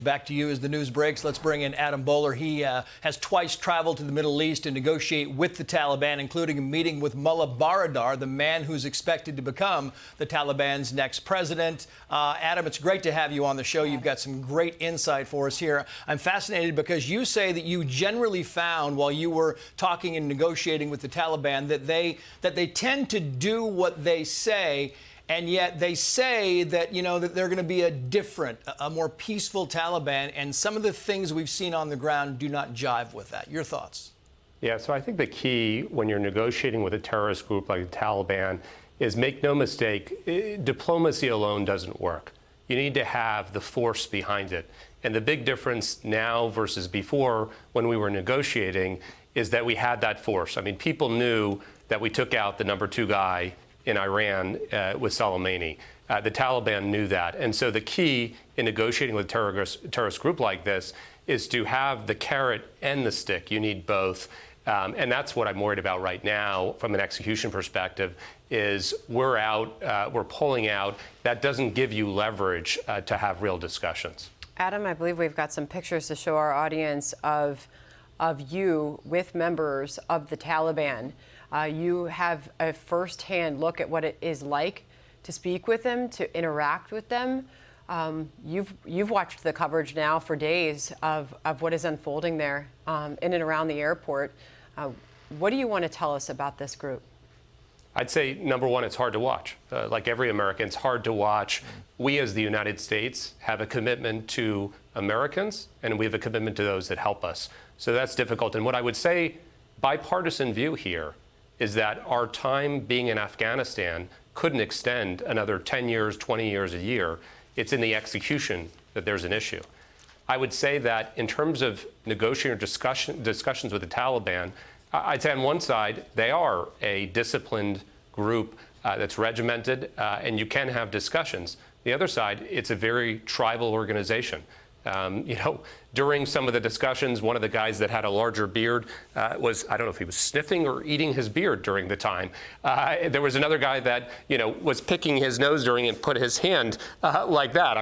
Back to you as the news breaks. Let's bring in Adam Boehler. He has twice traveled to the Middle East to negotiate with the Taliban, including a meeting with Mullah Baradar, the man who's expected to become the Taliban's next president. Adam, it's great to have you on the show. You've got some great insight for us here. I'm fascinated because you say that you generally found while you were talking and negotiating with the Taliban that they tend to do what they say. And yet they say that, that they're going to be a more peaceful Taliban. And some of the things we've seen on the ground do not jive with that. Your thoughts? Yeah, so I think the key when you're negotiating with a terrorist group like the Taliban is, make no mistake, diplomacy alone doesn't work. You need to have the force behind it. And the big difference now versus before when we were negotiating is that we had that force. I mean, people knew that we took out the #2 guy in Iran with Soleimani. The Taliban knew that. And so the key in negotiating with a terrorist group like this is to have the carrot and the stick. You need both. And that's what I'm worried about right now from an execution perspective, is we're out, we're pulling out. That doesn't give you leverage to have real discussions. Adam, I believe we've got some pictures to show our audience of you with members of the Taliban. You have a first-hand look at what it is like to speak with them, to interact with them. You've watched the coverage now for days of what is unfolding there in and around the airport. What do you want to tell us about this group? I'd say, number one, it's hard to watch. Like every American, it's hard to watch. We, as the United States, have a commitment to Americans, and we have a commitment to those that help us. So that's difficult. And what I would say, bipartisan view here, is that our time being in Afghanistan couldn't extend another 10 years, 20 years, a year. It's in the execution that there's an issue. I would say that in terms of negotiating or discussions with the Taliban, I'd say on one side, they are a disciplined group that's regimented, and you can have discussions. The other side, it's a very tribal organization. During some of the discussions, one of the guys that had a larger beard was, I don't know if he was sniffing or eating his beard during the time. There was another guy that, was picking his nose during and put his hand like that.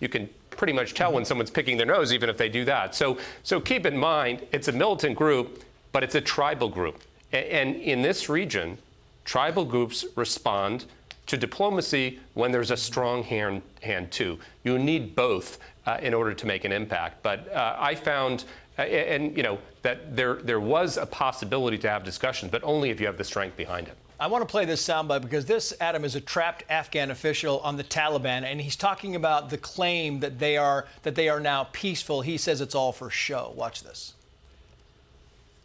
You can pretty much tell when someone's picking their nose, even if they do that. So keep in mind, it's a militant group, but it's a tribal group. And in this region, tribal groups respond to diplomacy when there's a strong hand too. You need both in order to make an impact. But I found, that there was a possibility to have discussions, but only if you have the strength behind it. I want to play this soundbite because this, Adam, is a trapped Afghan official on the Taliban, and he's talking about the claim that they are now peaceful. He says it's all for show. Watch this.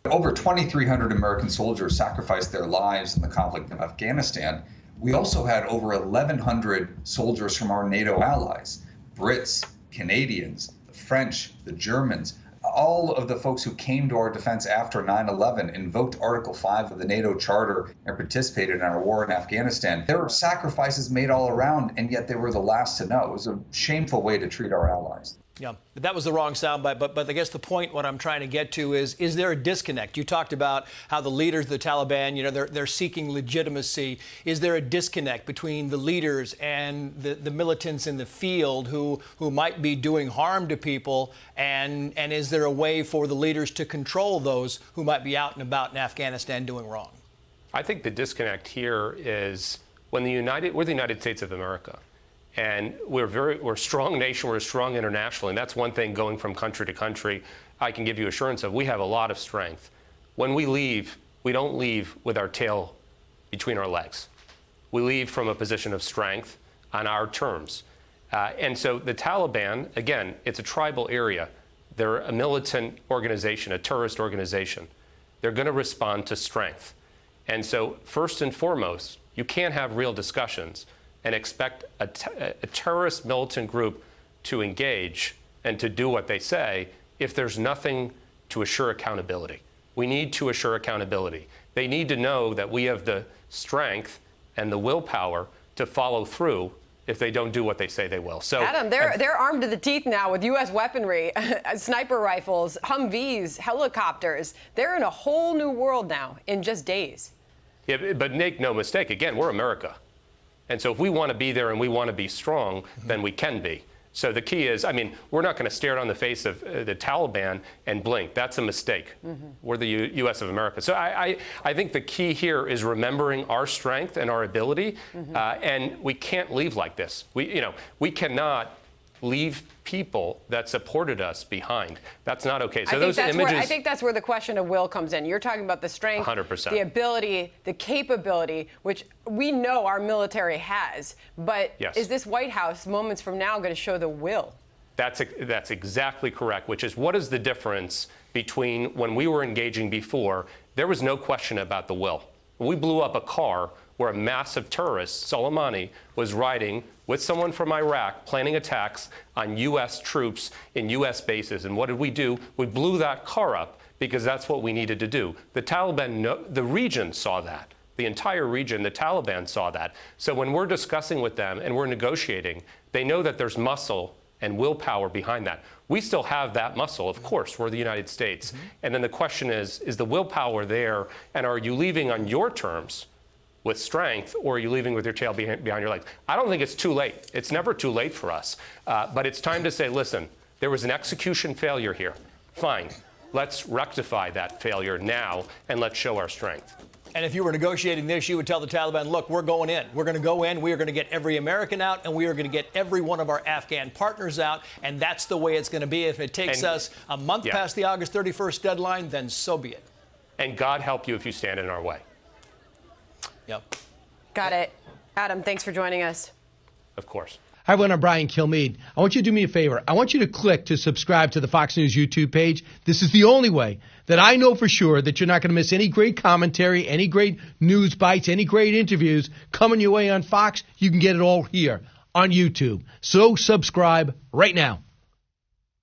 Over 2,300 American soldiers sacrificed their lives in the conflict in Afghanistan. We also had over 1,100 soldiers from our NATO allies, Brits, Canadians, the French, the Germans. All of the folks who came to our defense after 9/11 invoked Article 5 of the NATO Charter and participated in our war in Afghanistan. There were sacrifices made all around, and yet they were the last to know. It was a shameful way to treat our allies. Yeah, that was the wrong soundbite, but I guess the point, what I'm trying to get to is there a disconnect? You talked about how the leaders of the Taliban, they're seeking legitimacy. Is there a disconnect between the leaders and the militants in the field who might be doing harm to people? And is there a way for the leaders to control those who might be out and about in Afghanistan doing wrong? I think the disconnect here is when we're the United States of America. And we're a strong nation, we're strong internationally, and that's one thing going from country to country I can give you assurance of. We have a lot of strength. When we leave, we don't leave with our tail between our legs. We leave from a position of strength on our terms. And so the Taliban, again, it's a tribal area. They're a militant organization, a terrorist organization. They're going to respond to strength. And so first and foremost, you can't have real discussions and expect a terrorist militant group to engage and to do what they say if there's nothing to assure accountability. We need to assure accountability. They need to know that we have the strength and the willpower to follow through if they don't do what they say they will. So, Adam, they're armed to the teeth now with U.S. weaponry, sniper rifles, Humvees, helicopters. They're in a whole new world now in just days. Yeah, but make no mistake, again, we're America. And so if we want to be there and we want to be strong, then we can be. So the key is, I mean, we're not going to stare on the face of the Taliban and blink. That's a mistake. We're the U.S. of America. So I think the key here is remembering our strength and our ability, and we can't leave like this. We cannot leave people that supported us behind. That's not okay. So those images. I think that's where the question of will comes in. You're talking about the strength, 100%. the ability, the capability, which we know our military has. But Yes. is this White House moments from now going to show the will? That's exactly correct, which is what is the difference between when we were engaging before, there was no question about the will. We blew up a car where a massive terrorist, Soleimani, was riding with someone from Iraq planning attacks on U.S. troops in U.S. bases. And what did we do? We blew that car up because that's what we needed to do. The Taliban, the region saw that. The entire region, the Taliban saw that. So when we're discussing with them and we're negotiating, they know that there's muscle and willpower behind that. We still have that muscle, of course, we're the United States. And then the question is the willpower there, and are you leaving on your terms with strength, or are you leaving with your tail behind your legs? I don't think it's too late. It's never too late for us. But it's time to say, listen, there was an execution failure here. Fine. Let's rectify that failure now, and let's show our strength. And if you were negotiating this, you would tell the Taliban, look, we're going in. We're going to go in. We are going to get every American out, and we are going to get every one of our Afghan partners out. And that's the way it's going to be. If it takes us a month past the August 31st deadline, then so be it. And God help you if you stand in our way. Yep. Got it. Adam, thanks for joining us. Of course. Hi, everyone. I'm Brian Kilmeade. I want you to do me a favor. I want you to click to subscribe to the Fox News YouTube page. This is the only way that I know for sure that you're not going to miss any great commentary, any great news bites, any great interviews coming your way on Fox. You can get it all here on YouTube. So subscribe right now.